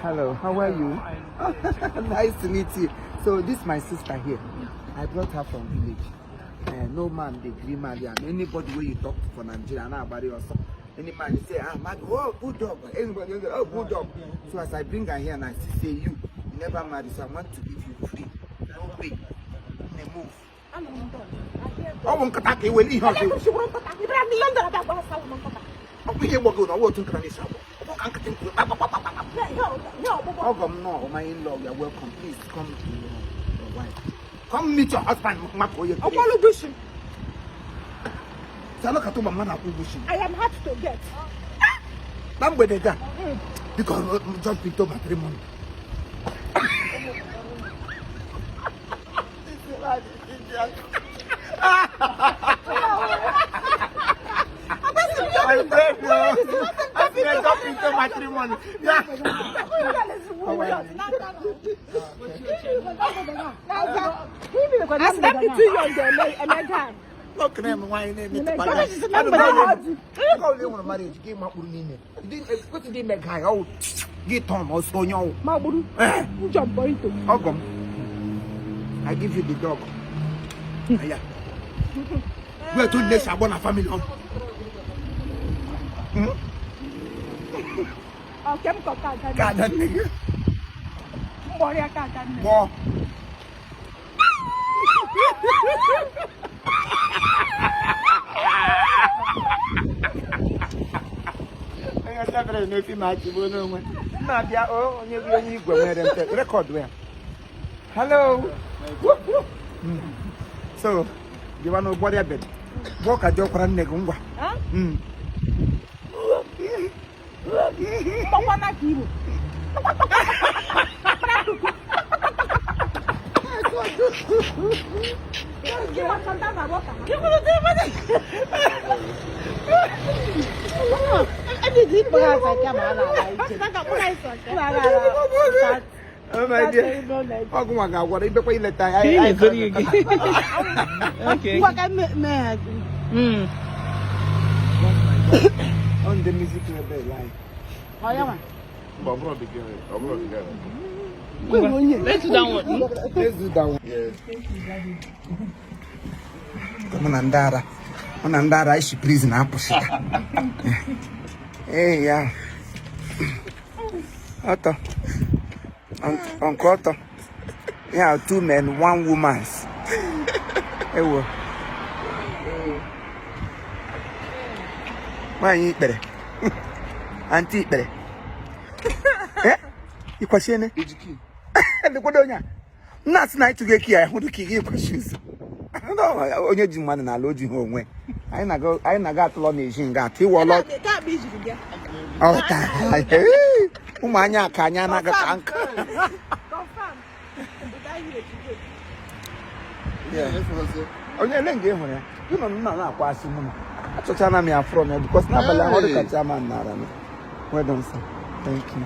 Hello, how are you? Nice to meet you. So this is my sister here. I brought her from village. No man, they agree, man. Anybody where you talk to for Nigeria, nobody or something. Any man you say, Maggi, oh, good dog. Anybody say, oh, good dog. So as I bring her here and I say, you never married, so I want to give you free. No pay. They move. I won't cut out away. I no, my in-law, you're welcome. Please come to your wife. Come meet your husband. I am hard to get. Because just picked up matrimony. Matrimony. Look at him, why name it? I don't marriage. Give my name. What did he make? Oh, get Tom or Sonyo. I give you the dog. Yeah. We're to this Abona family. More. Hello. So, you want to body a bed? Walk a job for a negumba. Oh my dear. Oh my God, what are you doing? Okay. On the music level, like. Let's do that one. Let's do that one. Yes. Come on, Andara, she please now. Hey, yeah. Otto. Uncle Otto. Yeah, 2 men, 1 woman. Hey, what? Why you eat better? Auntie eat better. Eh? You question it? The Godonia. Not night to get here. Who do you questions? No, only the man and I load you home. I got to learn Asian got you all out. Oh, Umanya Kanya Naga. Yeah, only a link here. You know, not passing. I told you from because now I want to catch a man. Well done, sir. Thank you.